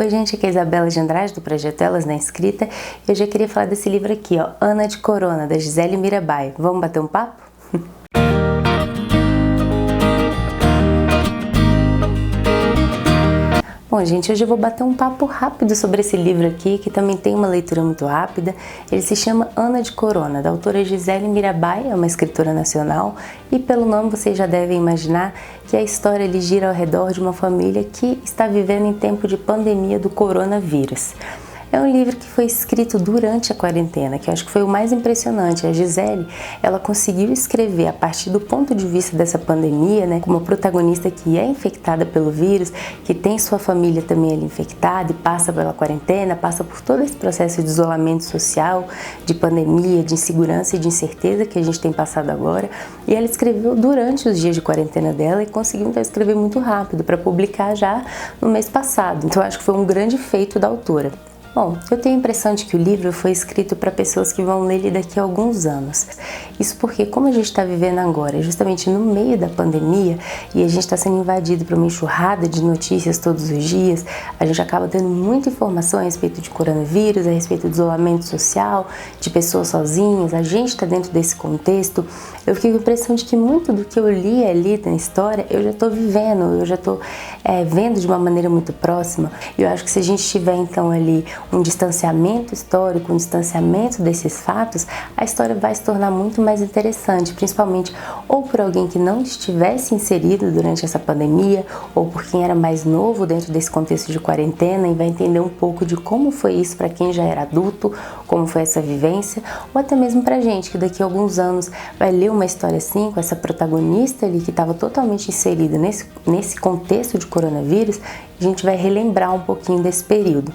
Oi gente, aqui é a Isabela de Andrade do Projeto Elas na Escrita e hoje eu queria falar desse livro aqui, ó, Ana de Corona, da Gisele Mirabai. Vamos bater um papo? Bom, gente, hoje eu vou bater um papo rápido sobre esse livro aqui, que também tem uma leitura muito rápida. Ele se chama Ana de Corona, da autora Gisele Mirabai, é uma escritora nacional, e pelo nome vocês já devem imaginar que a história ele gira ao redor de uma família que está vivendo em tempo de pandemia do coronavírus. É um livro que foi escrito durante a quarentena, que eu acho que foi o mais impressionante. A Gisele, ela conseguiu escrever a partir do ponto de vista dessa pandemia, né, como protagonista que é infectada pelo vírus, que tem sua família também ali infectada e passa pela quarentena, passa por todo esse processo de isolamento social, de pandemia, de insegurança e de incerteza que a gente tem passado agora. E ela escreveu durante os dias de quarentena dela e conseguiu então escrever muito rápido para publicar já no mês passado. Então eu acho que foi um grande feito da autora. Bom, eu tenho a impressão de que o livro foi escrito para pessoas que vão ler ele daqui a alguns anos. Isso porque, como a gente está vivendo agora, justamente no meio da pandemia, e a gente está sendo invadido por uma enxurrada de notícias todos os dias, a gente acaba tendo muita informação a respeito de coronavírus, a respeito do isolamento social, de pessoas sozinhas, a gente está dentro desse contexto. Eu fiquei com a impressão de que muito do que eu li ali na história, eu já estou vivendo, eu já estou vendo de uma maneira muito próxima. E eu acho que se a gente tiver então ali um distanciamento histórico, um distanciamento desses fatos, a história vai se tornar muito mais interessante, principalmente ou por alguém que não estivesse inserido durante essa pandemia, ou por quem era mais novo dentro desse contexto de quarentena e vai entender um pouco de como foi isso para quem já era adulto, como foi essa vivência, ou até mesmo pra gente, que daqui a alguns anos vai ler uma história assim, com essa protagonista ali que estava totalmente inserida nesse contexto de coronavírus, a gente vai relembrar um pouquinho desse período.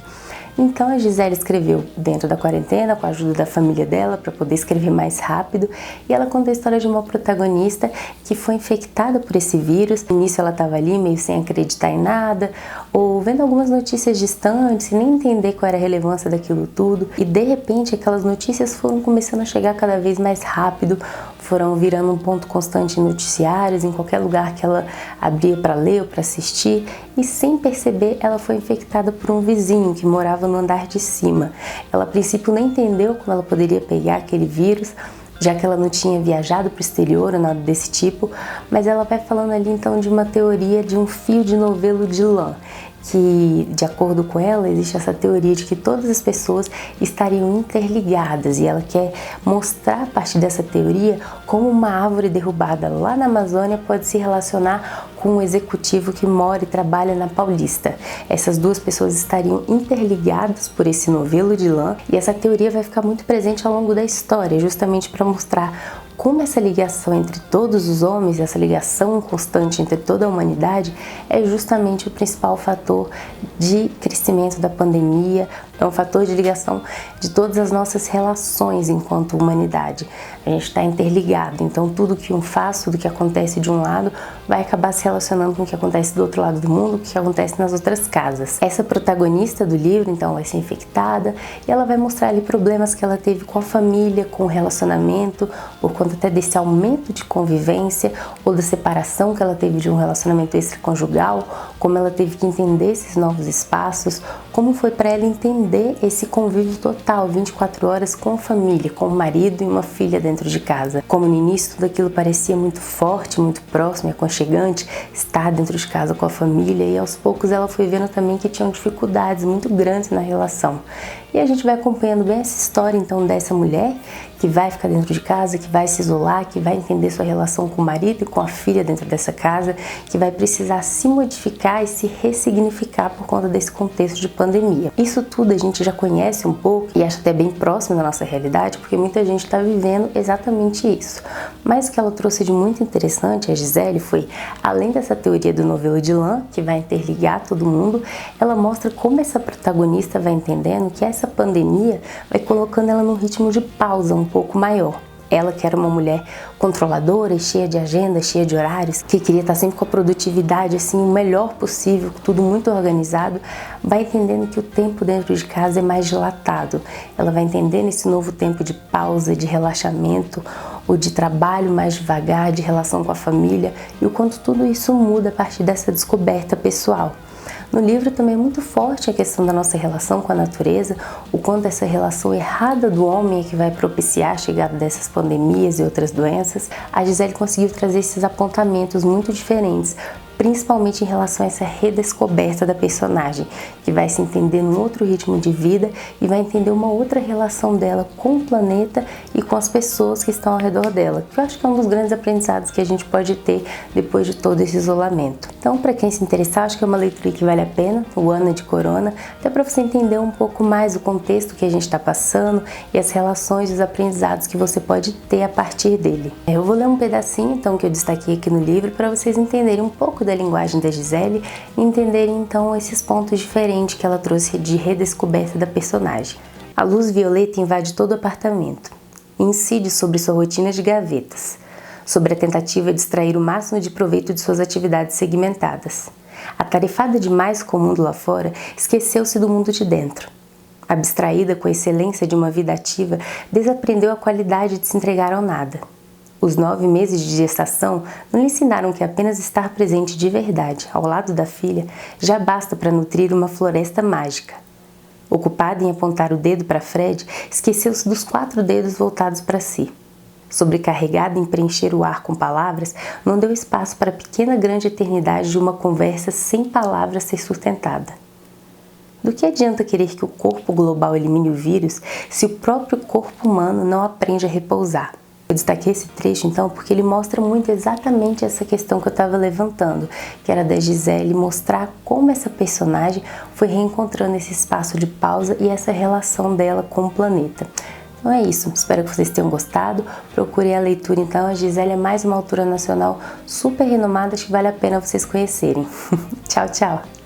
Então a Gisele escreveu dentro da quarentena, com a ajuda da família dela, para poder escrever mais rápido, e ela conta a história de uma protagonista que foi infectada por esse vírus. No início ela estava ali meio sem acreditar em nada, ou vendo algumas notícias distantes, sem nem entender qual era a relevância daquilo tudo, e de repente aquelas notícias foram começando a chegar cada vez mais rápido, foram virando um ponto constante em noticiários, em qualquer lugar que ela abria para ler ou para assistir, e sem perceber ela foi infectada por um vizinho que morava no andar de cima. Ela a princípio nem entendeu como ela poderia pegar aquele vírus, já que ela não tinha viajado para o exterior ou nada desse tipo, mas ela vai falando ali então de uma teoria de um fio de novelo de lã, que, de acordo com ela, existe essa teoria de que todas as pessoas estariam interligadas, e ela quer mostrar a partir dessa teoria como uma árvore derrubada lá na Amazônia pode se relacionar com um executivo que mora e trabalha na Paulista. Essas duas pessoas estariam interligadas por esse novelo de lã, e essa teoria vai ficar muito presente ao longo da história, justamente para mostrar como essa ligação entre todos os homens, essa ligação constante entre toda a humanidade, é justamente o principal fator de crescimento da pandemia, é um fator de ligação de todas as nossas relações enquanto humanidade. A gente está interligado, então tudo que um faz, tudo que acontece de um lado, vai acabar se relacionando com o que acontece do outro lado do mundo, o que acontece nas outras casas. Essa protagonista do livro, então, vai ser infectada e ela vai mostrar ali problemas que ela teve com a família, com o relacionamento, por conta até desse aumento de convivência ou da separação que ela teve de um relacionamento extraconjugal, como ela teve que entender esses novos espaços, como foi para ela entender esse convívio total, 24 horas com a família, com o marido e uma filha dentro de casa. Como no início tudo aquilo parecia muito forte, muito próximo e aconchegante, estar dentro de casa com a família, e aos poucos ela foi vendo também que tinham dificuldades muito grandes na relação. E a gente vai acompanhando bem essa história então dessa mulher que vai ficar dentro de casa, que vai se isolar, que vai entender sua relação com o marido e com a filha dentro dessa casa, que vai precisar se modificar e se ressignificar por conta desse contexto de pandemia. Isso tudo a gente já conhece um pouco e acha até bem próximo da nossa realidade, porque muita gente está vivendo exatamente isso. Mas o que ela trouxe de muito interessante, a Gisele, foi, além dessa teoria do novelo de lã, que vai interligar todo mundo, ela mostra como essa protagonista vai entendendo que essa pandemia vai colocando ela num ritmo de pausa um pouco maior. Ela, que era uma mulher controladora, cheia de agenda, cheia de horários, que queria estar sempre com a produtividade assim, o melhor possível, tudo muito organizado, vai entendendo que o tempo dentro de casa é mais dilatado. Ela vai entendendo esse novo tempo de pausa, de relaxamento, ou de trabalho mais devagar, de relação com a família, e o quanto tudo isso muda a partir dessa descoberta pessoal. No livro também é muito forte a questão da nossa relação com a natureza, o quanto essa relação errada do homem é que vai propiciar a chegada dessas pandemias e outras doenças. A Gisele conseguiu trazer esses apontamentos muito diferentes, principalmente em relação a essa redescoberta da personagem, que vai se entender num outro ritmo de vida e vai entender uma outra relação dela com o planeta e com as pessoas que estão ao redor dela, que eu acho que é um dos grandes aprendizados que a gente pode ter depois de todo esse isolamento. Então, para quem se interessar, acho que é uma leitura que vale a pena, o Ana de Corona, até para você entender um pouco mais o contexto que a gente está passando e as relações e os aprendizados que você pode ter a partir dele. Eu vou ler um pedacinho, então, que eu destaquei aqui no livro, para vocês entenderem um pouco da linguagem da Gisele e entenderem então esses pontos diferentes que ela trouxe de redescoberta da personagem. A luz violeta invade todo o apartamento e incide sobre sua rotina de gavetas, sobre a tentativa de extrair o máximo de proveito de suas atividades segmentadas. Atarefada demais com o mundo lá fora, esqueceu-se do mundo de dentro. Abstraída com a excelência de uma vida ativa, desaprendeu a qualidade de se entregar ao nada. Os 9 meses de gestação não lhe ensinaram que apenas estar presente de verdade, ao lado da filha, já basta para nutrir uma floresta mágica. Ocupada em apontar o dedo para Fred, esqueceu-se dos 4 dedos voltados para si. Sobrecarregada em preencher o ar com palavras, não deu espaço para a pequena grande eternidade de uma conversa sem palavras ser sustentada. Do que adianta querer que o corpo global elimine o vírus se o próprio corpo humano não aprende a repousar? Eu destaquei esse trecho então porque ele mostra muito exatamente essa questão que eu estava levantando, que era da Gisele mostrar como essa personagem foi reencontrando esse espaço de pausa e essa relação dela com o planeta. Então é isso, espero que vocês tenham gostado, procurem a leitura então, a Gisele é mais uma autora nacional super renomada, acho que vale a pena vocês conhecerem. Tchau, tchau!